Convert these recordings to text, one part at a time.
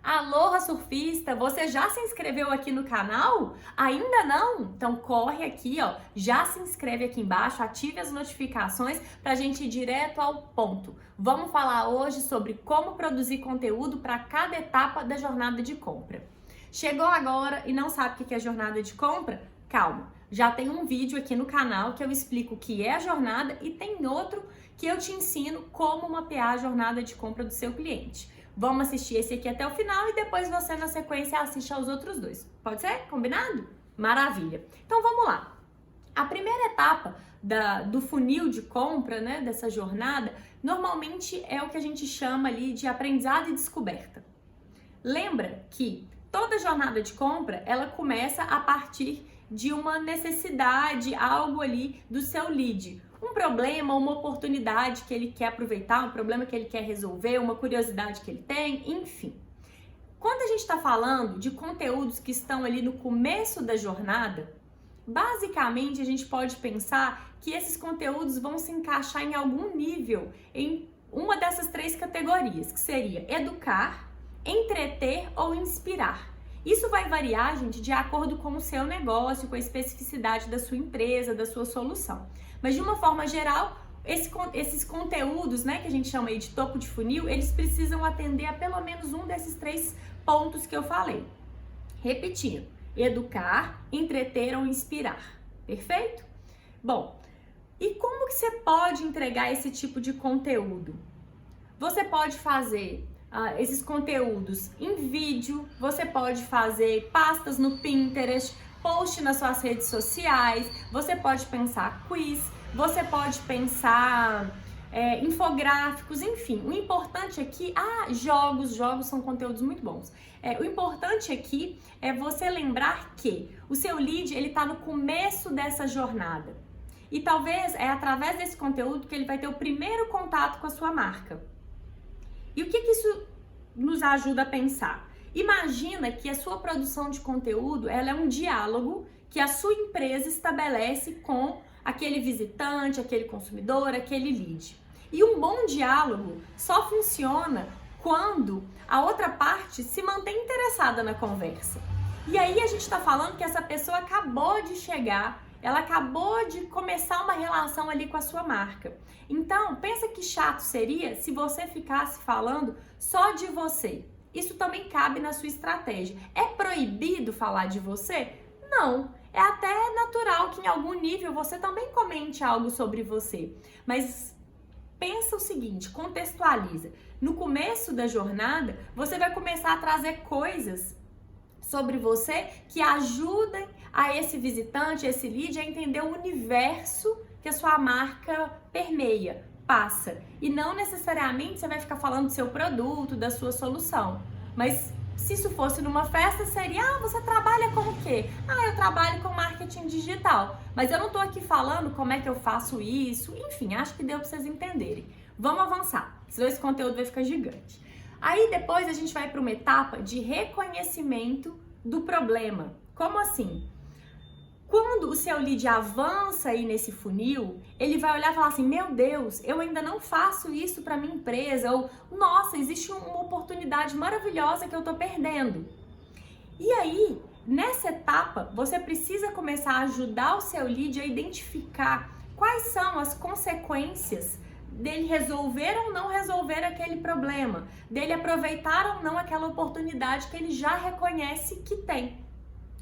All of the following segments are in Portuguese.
Aloha surfista, você já se inscreveu aqui no canal? Ainda não? Então corre aqui, ó, já se inscreve aqui embaixo, ative as notificações pra gente ir direto ao ponto. Vamos falar hoje sobre como produzir conteúdo para cada etapa da jornada de compra. Chegou agora e não sabe o que é jornada de compra? Calma, já tem um vídeo aqui no canal que eu explico o que é a jornada e tem outro que eu te ensino como mapear a jornada de compra do seu cliente. Vamos assistir esse aqui até o final e depois você, na sequência, assiste aos outros dois. Pode ser? Combinado? Maravilha! Então vamos lá. A primeira etapa do funil de compra, né, dessa jornada, normalmente é o que a gente chama ali de aprendizado e descoberta. Lembra que toda jornada de compra, ela começa a partir de uma necessidade, algo ali do seu lead. Um problema, uma oportunidade que ele quer aproveitar, um problema que ele quer resolver, uma curiosidade que ele tem, enfim. Quando a gente está falando de conteúdos que estão ali no começo da jornada, basicamente a gente pode pensar que esses conteúdos vão se encaixar em algum nível em uma dessas três categorias, que seria educar, entreter ou inspirar. Isso vai variar, gente, de acordo com o seu negócio, com a especificidade da sua empresa, da sua solução. Mas de uma forma geral, esses conteúdos, né, que a gente chama aí de topo de funil, eles precisam atender a pelo menos um desses três pontos que eu falei. Repetindo, educar, entreter ou inspirar. Perfeito? Bom, e como que você pode entregar esse tipo de conteúdo? Você pode fazer esses conteúdos em vídeo, você pode fazer pastas no Pinterest, post nas suas redes sociais, você pode pensar quiz, você pode pensar infográficos, enfim. O importante aqui, jogos são conteúdos muito bons. O importante aqui é você lembrar que o seu lead, ele tá no começo dessa jornada. E talvez é através desse conteúdo que ele vai ter o primeiro contato com a sua marca. E o que isso nos ajuda a pensar? Imagina que a sua produção de conteúdo, ela é um diálogo que a sua empresa estabelece com aquele visitante, aquele consumidor, aquele lead. E um bom diálogo só funciona quando a outra parte se mantém interessada na conversa. E aí a gente está falando que essa pessoa acabou de chegar, ela acabou de começar uma relação ali com a sua marca. Então, pensa que chato seria se você ficasse falando só de você. Isso também cabe na sua estratégia. É proibido falar de você? Não. É até natural que em algum nível você também comente algo sobre você. Mas pensa o seguinte, contextualiza. No começo da jornada, você vai começar a trazer coisas sobre você que ajudem a esse visitante, esse lead, a entender o universo que a sua marca permeia, passa. E não necessariamente você vai ficar falando do seu produto, da sua solução. Mas se isso fosse numa festa, seria, você trabalha com o quê? Eu trabalho com marketing digital. Mas eu não tô aqui falando como é que eu faço isso. Enfim, acho que deu pra vocês entenderem. Vamos avançar, senão esse conteúdo vai ficar gigante. Aí depois a gente vai para uma etapa de reconhecimento do problema. Como assim? Quando o seu lead avança aí nesse funil, ele vai olhar e falar assim, meu Deus, eu ainda não faço isso para minha empresa, ou nossa, existe uma oportunidade maravilhosa que eu tô perdendo. E aí, nessa etapa, você precisa começar a ajudar o seu lead a identificar quais são as consequências dele resolver ou não resolver aquele problema, dele aproveitar ou não aquela oportunidade que ele já reconhece que tem.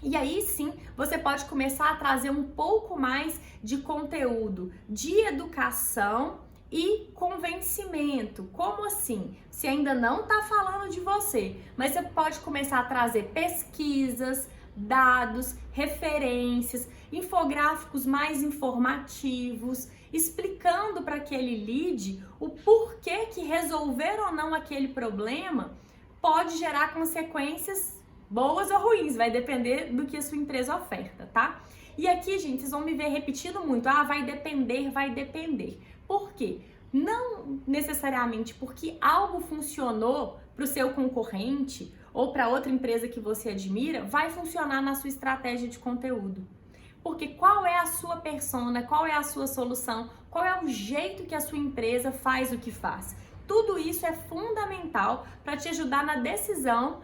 E aí sim, você pode começar a trazer um pouco mais de conteúdo de educação e convencimento. Como assim? Se ainda não está falando de você, mas você pode começar a trazer pesquisas, dados, referências, infográficos mais informativos, explicando para aquele lead o porquê que resolver ou não aquele problema pode gerar consequências boas ou ruins, vai depender do que a sua empresa oferta, tá? E aqui, gente, vocês vão me ver repetindo muito, vai depender, vai depender. Por quê? Não necessariamente porque algo funcionou para o seu concorrente ou para outra empresa que você admira, vai funcionar na sua estratégia de conteúdo. Porque qual é a sua persona, qual é a sua solução, qual é o jeito que a sua empresa faz o que faz? tudo isso é fundamental para te ajudar na decisão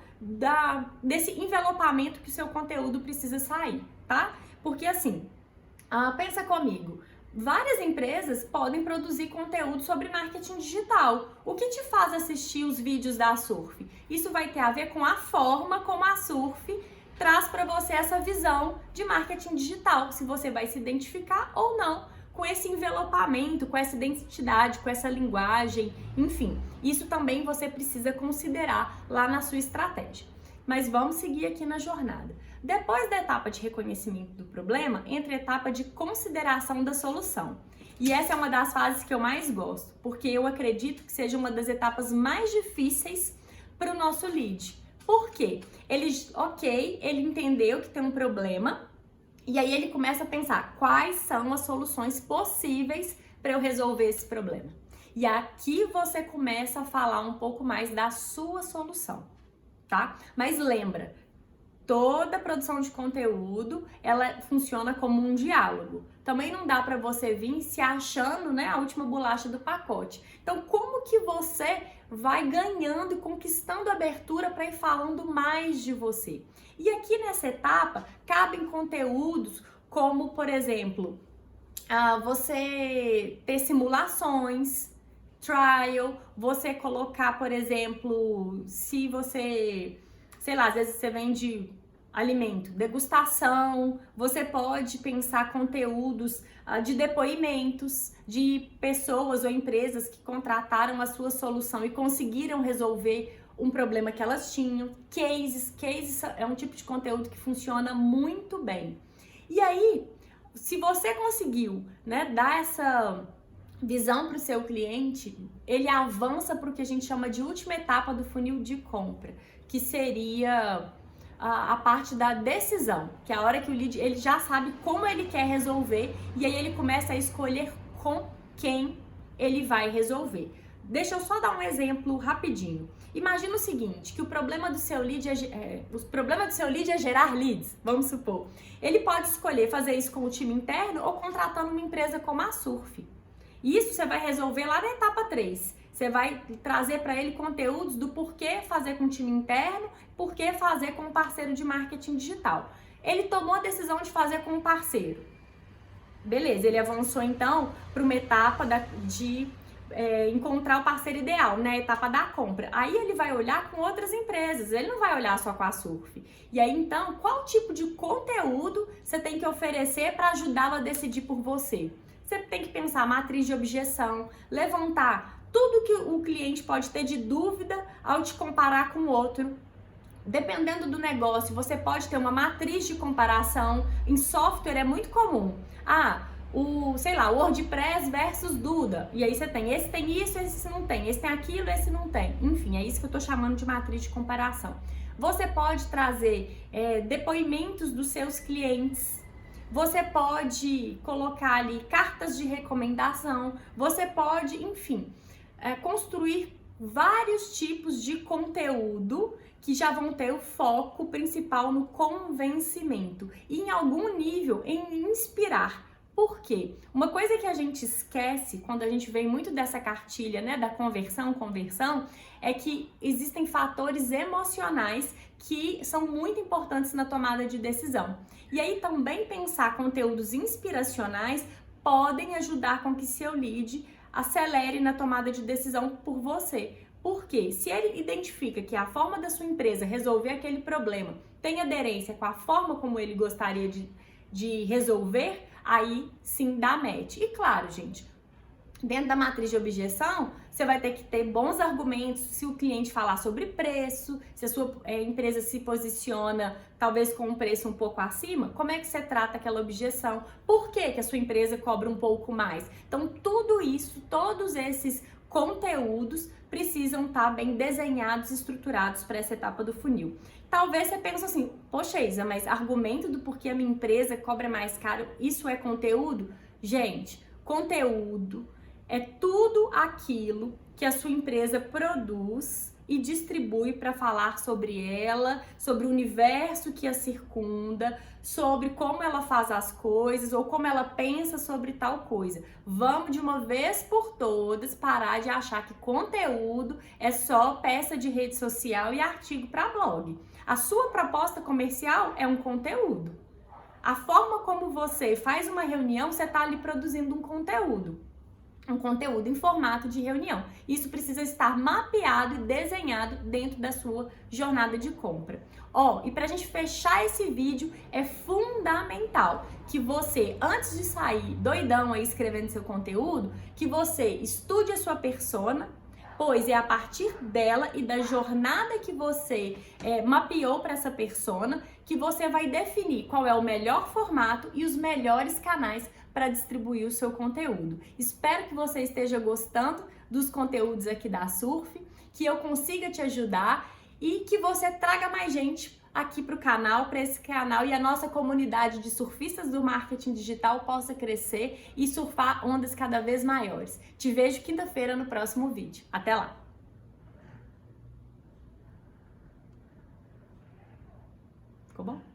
desse envelopamento que o seu conteúdo precisa sair, tá? Porque assim, pensa comigo, várias empresas podem produzir conteúdo sobre marketing digital. O que te faz assistir os vídeos da Surf? Isso vai ter a ver com a forma como a Surf traz para você essa visão de marketing digital, se você vai se identificar ou não com esse envelopamento, com essa identidade, com essa linguagem, enfim. Isso também você precisa considerar lá na sua estratégia. Mas vamos seguir aqui na jornada. Depois da etapa de reconhecimento do problema, entra a etapa de consideração da solução. E essa é uma das fases que eu mais gosto, porque eu acredito que seja uma das etapas mais difíceis para o nosso lead. Por quê? Ele entendeu que tem um problema, e aí ele começa a pensar quais são as soluções possíveis para eu resolver esse problema. E aqui você começa a falar um pouco mais da sua solução, tá? Mas lembra, toda produção de conteúdo, ela funciona como um diálogo. Também não dá para você vir se achando, né, a última bolacha do pacote. Então, como que você vai ganhando e conquistando abertura para ir falando mais de você? E aqui nessa etapa, cabem conteúdos como, por exemplo, você ter simulações, trial, você colocar, por exemplo, se você, sei lá, às vezes você vende alimento, degustação, você pode pensar conteúdos de depoimentos de pessoas ou empresas que contrataram a sua solução e conseguiram resolver um problema que elas tinham. Cases é um tipo de conteúdo que funciona muito bem. E aí, se você conseguiu, né, dar essa visão para o seu cliente, ele avança para o que a gente chama de última etapa do funil de compra, que seria a parte da decisão, que é a hora que o lead ele já sabe como ele quer resolver e aí ele começa a escolher com quem ele vai resolver. Deixa eu só dar um exemplo rapidinho. Imagina o seguinte, que o problema do seu lead é gerar leads, vamos supor. Ele pode escolher fazer isso com o time interno ou contratando uma empresa como a Surf. Isso você vai resolver lá na etapa 3. Você vai trazer para ele conteúdos do porquê fazer com o time interno, porquê fazer com um parceiro de marketing digital. Ele tomou a decisão de fazer com um parceiro. Beleza, ele avançou então para uma etapa de encontrar o parceiro ideal, né? A etapa da compra. Aí ele vai olhar com outras empresas, ele não vai olhar só com a Surf. E aí então, qual tipo de conteúdo você tem que oferecer para ajudá-lo a decidir por você? Você tem que pensar a matriz de objeção, levantar tudo que o cliente pode ter de dúvida ao te comparar com o outro. Dependendo do negócio, você pode ter uma matriz de comparação. Em software é muito comum. O WordPress versus Duda. E aí você tem isso, esse não tem. Esse tem aquilo, esse não tem. Enfim, é isso que eu tô chamando de matriz de comparação. Você pode trazer depoimentos dos seus clientes. Você pode colocar ali cartas de recomendação. Você pode, enfim, construir vários tipos de conteúdo que já vão ter o foco principal no convencimento e em algum nível em inspirar. Por quê? Uma coisa que a gente esquece quando a gente vem muito dessa cartilha, né, da conversão, é que existem fatores emocionais que são muito importantes na tomada de decisão. E aí também pensar conteúdos inspiracionais podem ajudar com que seu lead acelere na tomada de decisão por você. Porque se ele identifica que a forma da sua empresa resolver aquele problema tem aderência com a forma como ele gostaria de resolver, aí sim dá match. E claro, gente, dentro da matriz de objeção, você vai ter que ter bons argumentos se o cliente falar sobre preço, se a sua empresa se posiciona talvez com um preço um pouco acima, como é que você trata aquela objeção? Por que a sua empresa cobra um pouco mais? Então, tudo isso, todos esses conteúdos precisam estar bem desenhados e estruturados para essa etapa do funil. Talvez você pense assim, poxa Isa, mas argumento do porquê a minha empresa cobra mais caro, isso é conteúdo? Gente, conteúdo é tudo aquilo que a sua empresa produz e distribui para falar sobre ela, sobre o universo que a circunda, sobre como ela faz as coisas ou como ela pensa sobre tal coisa. Vamos de uma vez por todas parar de achar que conteúdo é só peça de rede social e artigo para blog. A sua proposta comercial é um conteúdo. A forma como você faz uma reunião, você está ali produzindo um conteúdo em formato de reunião. Isso precisa estar mapeado e desenhado dentro da sua jornada de compra. E pra gente fechar esse vídeo, é fundamental que você, antes de sair doidão aí escrevendo seu conteúdo, que você estude a sua persona, pois é a partir dela e da jornada que você mapeou para essa persona que você vai definir qual é o melhor formato e os melhores canais para distribuir o seu conteúdo. Espero que você esteja gostando dos conteúdos aqui da Surf, que eu consiga te ajudar e que você traga mais gente aqui para o canal, para esse canal, e a nossa comunidade de surfistas do marketing digital possa crescer e surfar ondas cada vez maiores. Te vejo quinta-feira no próximo vídeo. Até lá! Ficou bom?